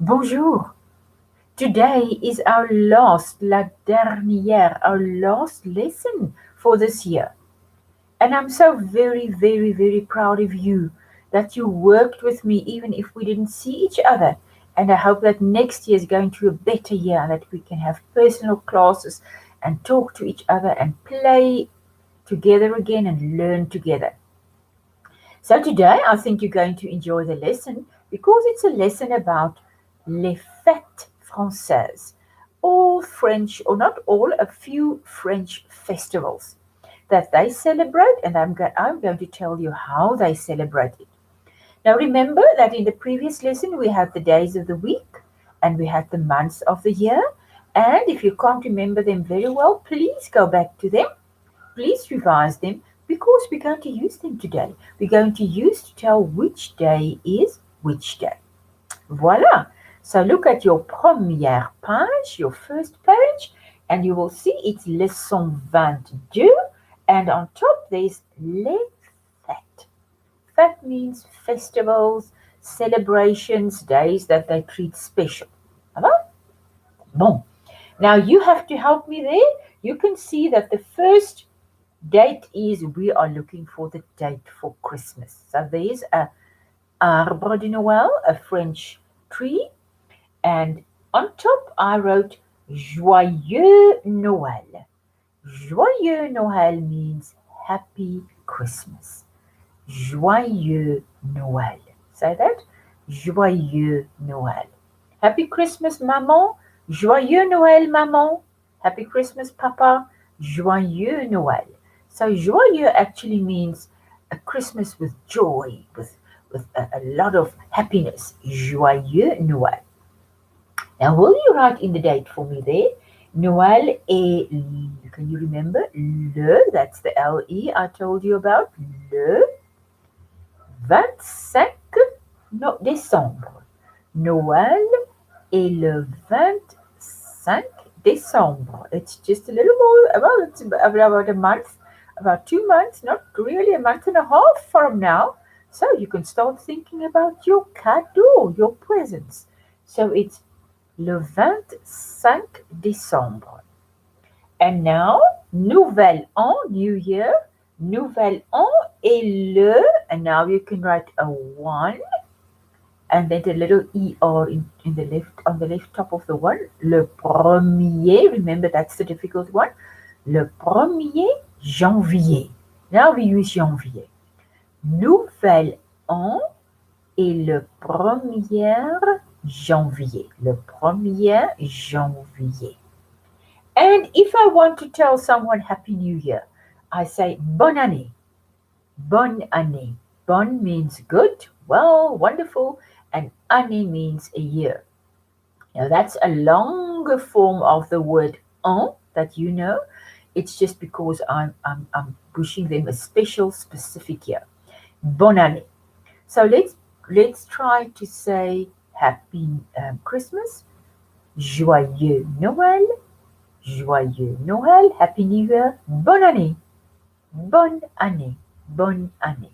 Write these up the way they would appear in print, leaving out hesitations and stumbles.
Bonjour. Today is our last, la dernière, our last lesson for this year. And I'm so very, very, very proud of you that you worked with me even if we didn't see each other. And I hope that next year is going to be a better year and that we can have personal classes and talk to each other and play together again and learn together. So today I think you're going to enjoy the lesson because it's a lesson about les fêtes françaises. All French, or not all, a few French festivals that they celebrate, and I'm going to tell you how they celebrate it. Now remember that in the previous lesson we had the days of the week and we had the months of the year. And if you can't remember them very well, please go back to them. Please revise them because we're going to use them today. We're going to use to tell which day is which day. Voila. So look at your première page, your first page, and you will see it's Leçon 22. And on top there's les fêtes. Fête means festivals, celebrations, days that they treat special. Voilà. Bon. Now you have to help me there. You can see that the first date is we are looking for the date for Christmas. So there's a arbre de Noël, a French tree, and on top I wrote Joyeux Noël. Joyeux Noël means happy Christmas. Joyeux Noël. Say that? Joyeux Noël. Happy Christmas, maman. Joyeux Noël, maman. Happy Christmas, papa. Joyeux Noël. So joyeux actually means a Christmas with joy, with a lot of happiness. Joyeux Noël. Now, will you write in the date for me there? Noël est, can you remember? Le, that's the L-E I told you about. Le 25 décembre. Noël est le 25 décembre. It's just a little more, well, it's about a month, about 2 months, not really a month and a half from now. So you can start thinking about your cadeau, your presents. So it's le 25 décembre. And now, Nouvel An, New Year. Nouvel An est le, and now you can write a 1 and then a little ER in the left, on the left top of the one. Le premier, remember that's the difficult one. Le premier janvier. Now we use janvier. Nouvel An est le premier janvier. Le premier janvier. And if I want to tell someone Happy New Year, I say Bonne année. Bonne année. Bon means good, well, wonderful, and année means a year. Now that's a longer form of the word an that you know. It's just because I'm pushing them a special, specific year. Bonne année. So let's try to say Happy Christmas, Joyeux Noël, Joyeux Noël, Happy New Year, Bonne année, Bonne année, Bonne année.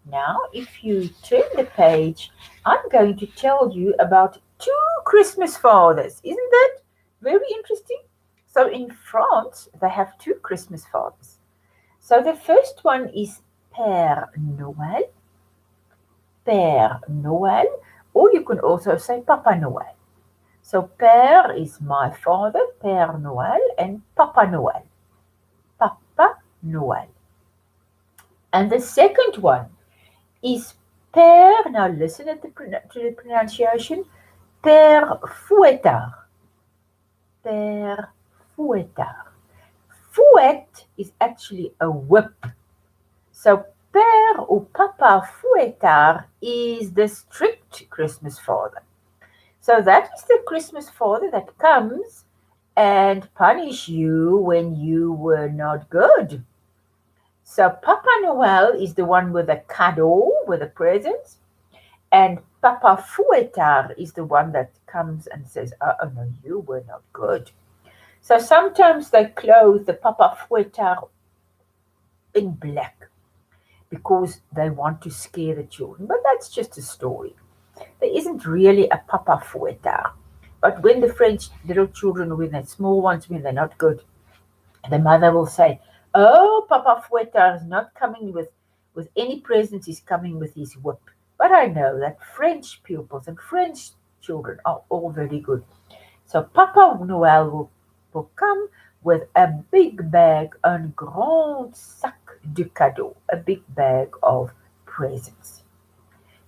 Now, if you turn the page, I'm going to tell you about 2 Christmas fathers. Isn't that very interesting? So in France, they have 2 Christmas fathers. So the first one is Père Noël, Père Noël, or you can also say Papa Noël. So Père is my father, Père Noël, and Papa Noël, Papa Noël. And the second one is Père, now listen to the pronunciation, Père Fouettard. Père Fouettard. Fouette is actually a whip. So Père or Papa Fouettard is the strict Christmas father. So that is the Christmas father that comes and punish you when you were not good. So Papa Noel is the one with the cadeau, with the presents, and Papa Fouettard is the one that comes and says, oh no, you were not good. So sometimes they clothe the Papa Fouettard in black because they want to scare the children, but that's just a story. There isn't really a papa fouettard. But when the French little children, when they're small ones, when they're not good, the mother will say, "Oh, Papa Fouettard is not coming with any presents, he's coming with his whip." But I know that French pupils and French children are all very good. So Papa Noel will come with a big bag, un grand sac de cadeaux, a big bag of presents.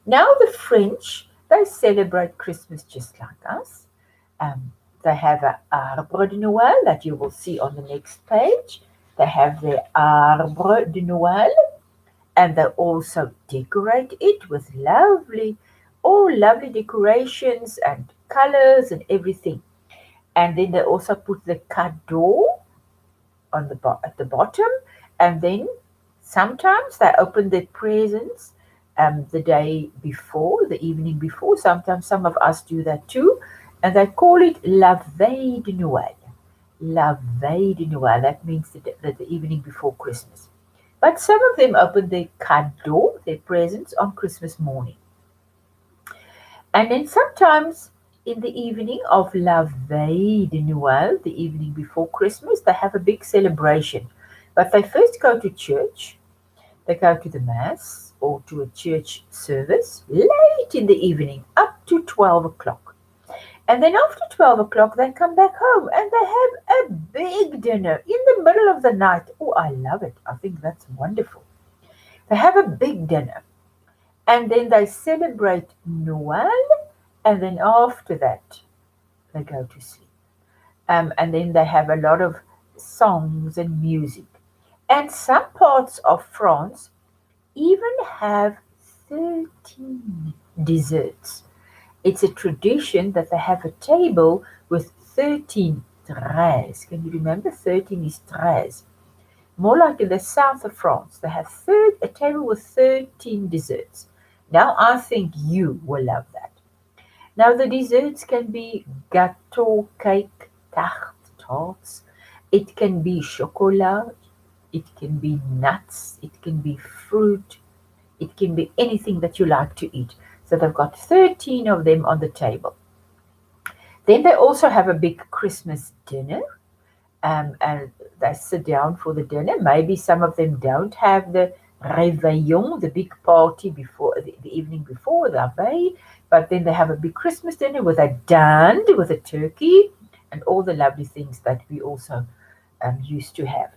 Now the French, they celebrate Christmas just like us. They have an arbre de Noël that you will see on the next page. They have their arbre de Noël, and they also decorate it with lovely decorations and colors and everything. And then they also put the cadeau at the bottom, and then sometimes they open their presents the day before, the evening before. Sometimes some of us do that too, and they call it La Veille de Noël. La Veille de Noël. That means the evening before Christmas. But some of them open their cadeau, their presents, on Christmas morning. And then sometimes in the evening of La Veille de Noël, the evening before Christmas, they have a big celebration. But they first go to church, they go to the Mass or to a church service late in the evening, up to 12 o'clock. And then after 12 o'clock, they come back home and they have a big dinner in the middle of the night. Oh, I love it. I think that's wonderful. They have a big dinner and then they celebrate Noel, and then after that, they go to sleep. And then they have a lot of songs and music. And some parts of France even have 13 desserts. It's a tradition that they have a table with 13 treize. Can you remember? 13 is treize. More like in the south of France, they have a table with 13 desserts. Now I think you will love that. Now the desserts can be gâteau, cake, tarts. It can be chocolate. It can be nuts. It can be fruit. It can be anything that you like to eat. So they've got 13 of them on the table. Then they also have a big Christmas dinner, and they sit down for the dinner. Maybe some of them don't have the réveillon, the big party before the evening before the veille, but then they have a big Christmas dinner with a dinde, with a turkey, and all the lovely things that we also used to have.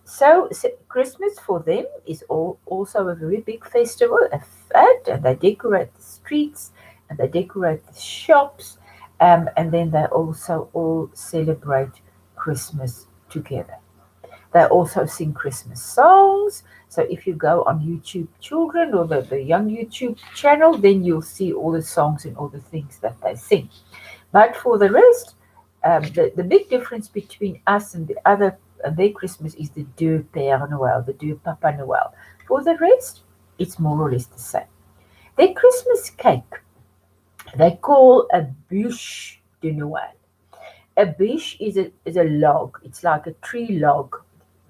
So Christmas for them is also a very big festival, a fete, and they decorate the streets and they decorate the shops, and then they also all celebrate Christmas together. They also sing Christmas songs. So if you go on YouTube Children or the Young YouTube channel, then you'll see all the songs and all the things that they sing. But for the rest, the big difference between us and the other their Christmas is the deux Père Noël, the deux Papa Noël. For the rest, it's more or less the same. Their Christmas cake, they call a bûche de Noël. A bûche is a log. It's like a tree log.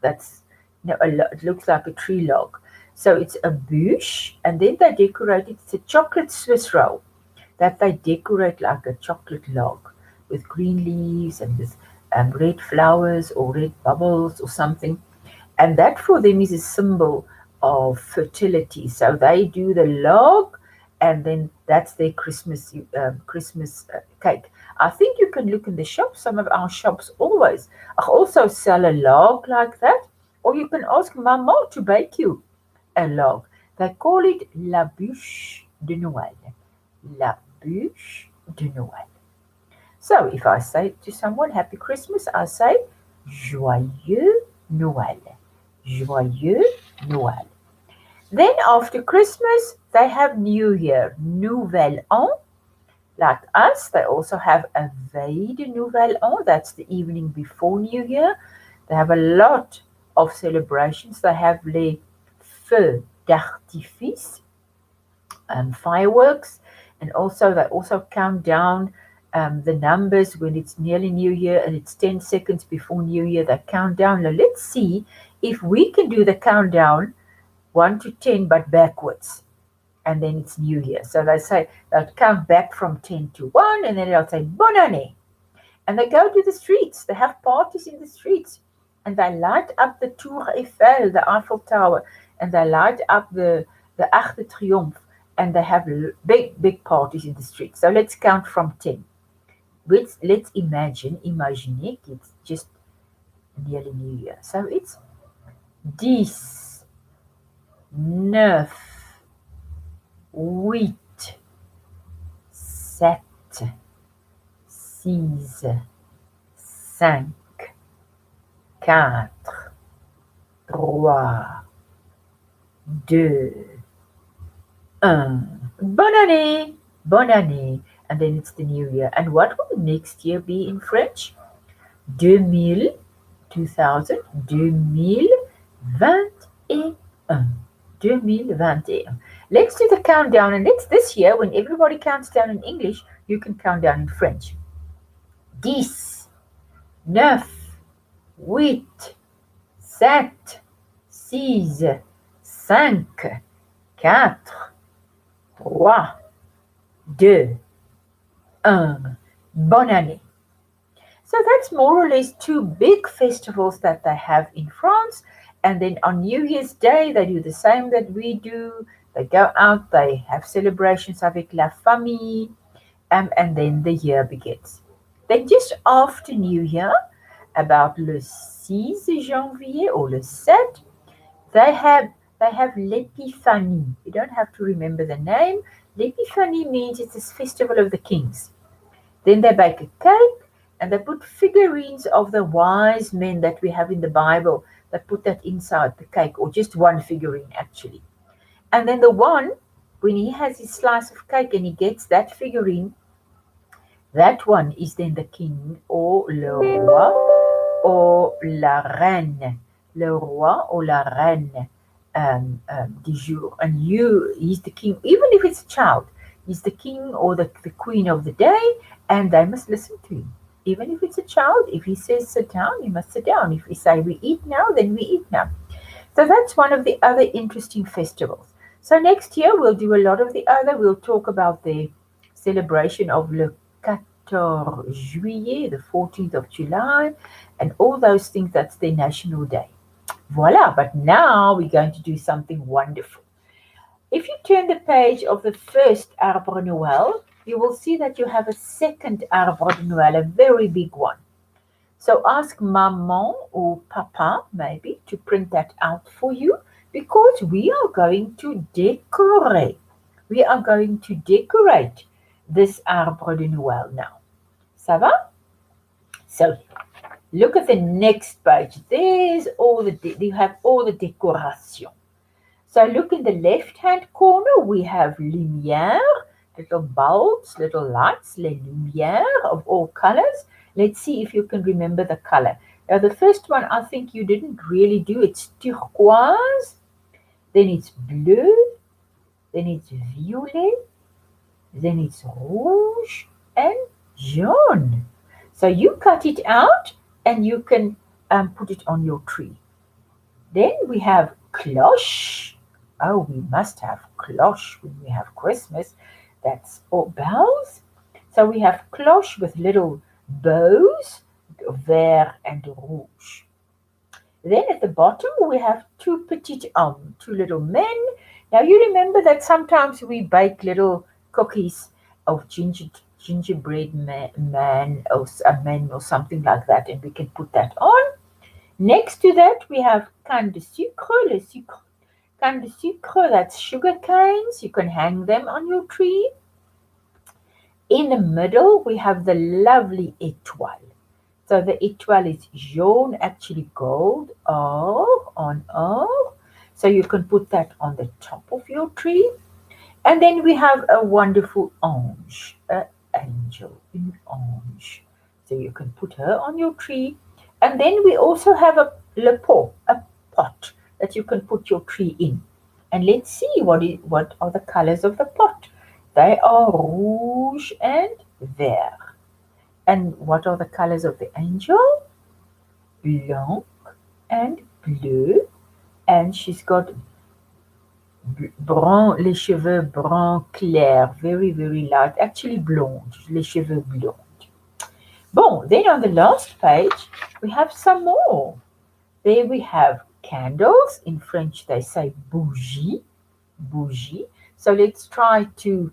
It looks like a tree log. So it's a bûche, and then they decorate it. It's a chocolate Swiss roll that they decorate like a chocolate log with green leaves and with red flowers or red bubbles or something. And that for them is a symbol of fertility. So they do the log, and then that's their Christmas cake. I think you can look in the shop. Some of our shops also sell a log like that, or you can ask Mama to bake you a log. They call it la bûche de Noël. La bûche de Noël. So if I say to someone Happy Christmas, I say Joyeux Noël. Joyeux Noël. Then after Christmas, they have New Year, Nouvel An. Like us, they also have a Veille de Nouvel An. That's the evening before New Year. They have a lot of celebrations. They have les feux d'artifice, fireworks, and they also count down the numbers when it's nearly New Year and it's 10 seconds before New Year. They count down. Now let's see if we can do the countdown 1 to 10 but backwards. and then it's New Year. So they say they'll count back from 10 to 1, and then they'll say Bonne année. And they go to the streets. They have parties in the streets, and they light up the Tour Eiffel, the Eiffel Tower, and they light up the Arc de Triomphe, and they have big parties in the streets. So let's count from 10. Let's imagine it's just nearly New Year. So it's 10, 9, 8, 7, 6, 5, 4, 3, 2, 1. Bonne année! Bonne année! And then it's the new year. And what will next year be in French? 2000, 2021. 2021. Let's do the countdown, and let's this year, when everybody counts down in English, you can count down in French. 10, 9, 8, 7, 6, 5, 4, 3, 2, 1. Bonne année. So that's more or less two big festivals that they have in France. And then on New Year's Day, they do the same that we do. They go out, they have celebrations avec la famille, and then the year begins. Then just after New Year, about le 6 janvier or le 7, they have l'Epiphanie. You don't have to remember the name. L'Epiphanie means it's this festival of the kings. Then they bake a cake, and they put figurines of the wise men that we have in the Bible. They put that inside the cake, or just one figurine actually. And then the one, when he has his slice of cake and he gets that figurine, that one is then the king, or le roi, or la reine. Le roi or la reine du jour. And he's the king, even if it's a child. He's the king or the queen of the day, and they must listen to him. Even if it's a child, if he says sit down, you must sit down. If we say we eat now, then we eat now. So that's one of the other interesting festivals. So next year we'll do a lot of the other. We'll talk about the celebration of le 14 juillet, the 14th of July, and all those things. That's their national day. Voila, but now we're going to do something wonderful. If you turn the page of the first Arbre Noël, you will see that you have a second Arbre de Noël, a very big one. So ask Maman or Papa maybe to print that out for you, because we are going to decorate. We are going to decorate this Arbre de Noël now. Ça va? So look at the next page. There's you have all the decoration. So look in the left-hand corner, we have lumière, little bulbs, little lights, les lumières of all colors. Let's see if you can remember the color. Now the first one I think you didn't really do. It's turquoise, then it's bleu, then it's violet, then it's rouge and jaune. So you cut it out and you can put it on your tree. Then we have cloche. Oh, we must have cloche when we have Christmas. That's all bells. So we have cloche with little bows, vert and rouge. Then at the bottom we have two petit hommes, two little men. Now you remember that sometimes we bake little cookies of gingerbread man or a man or something like that, and we can put that on. Next to that we have canne de sucre, canne de sucre, that's sugar canes. You can hang them on your tree. In the middle, we have the lovely étoile. So the étoile is jaune, actually gold, or on or. So you can put that on the top of your tree. And then we have a wonderful ange, an angel, an ange. So you can put her on your tree. And then we also have a pot that you can put your tree in. And let's see what are the colors of the pot. They are rouge and vert. And what are the colors of the angel? Blanc and bleu. And she's got Brun, les cheveux brun clair, very, very light, actually blonde, les cheveux blondes. Bon, then on the last page, we have some more. There we have candles. In French, they say bougie, bougie. So let's try to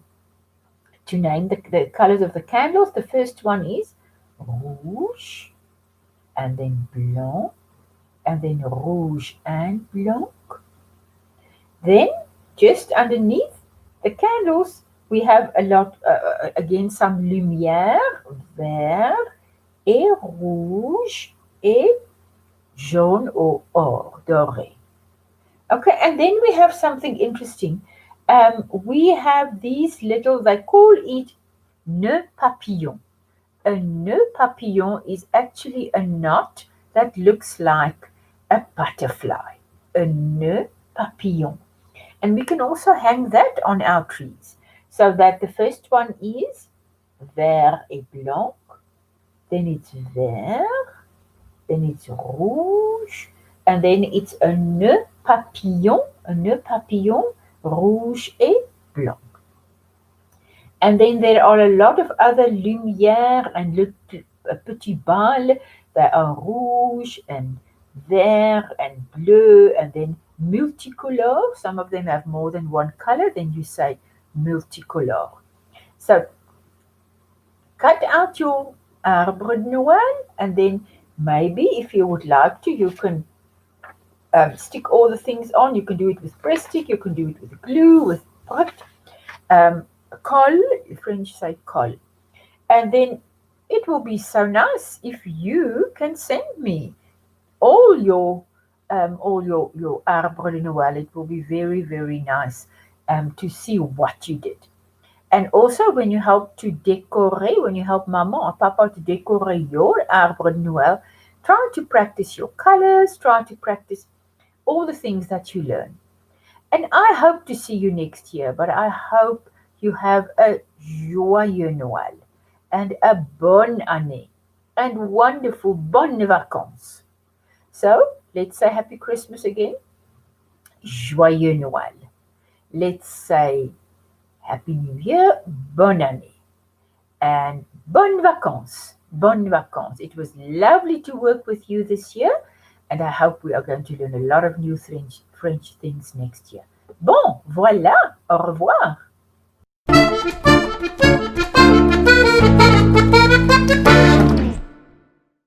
name the colors of the candles. The first one is rouge, and then blanc, and then rouge and blanc. Then, just underneath the candles, we have a lot, again, some lumière, vert et rouge et jaune or or, doré. Okay, and then we have something interesting. We have these little, they call it nœud papillon. A nœud papillon is actually a knot that looks like a butterfly. A nœud papillon. And we can also hang that on our trees. So that the first one is vert et blanc, then it's vert, then it's rouge, and then it's a nœud papillon, rouge et blanc. And then there are a lot of other lumières and petits balles that are rouge and vert and bleu and then multicolor. Some of them have more than one color, then you say multicolor. So cut out your arbre de Noël and then maybe if you would like to, you can stick all the things on. You can do it with press stick, you can do it with glue, with pot, colle, French say colle. And then it will be so nice if you can send me all your arbre de Noël. It will be very, very nice to see what you did. And also when you help to decorate, when you help Mama or Papa to decorate your arbre de Noël, try to practice your colors, try to practice all the things that you learn. And I hope to see you next year, but I hope you have a joyeux Noël and a bonne année and wonderful bonnes vacances. So let's say Happy Christmas again. Joyeux Noël. Let's say Happy New Year, bonne année, and bonnes vacances. Bonnes vacances. It was lovely to work with you this year, and I hope we are going to learn a lot of new French things next year. Bon, voilà, au revoir.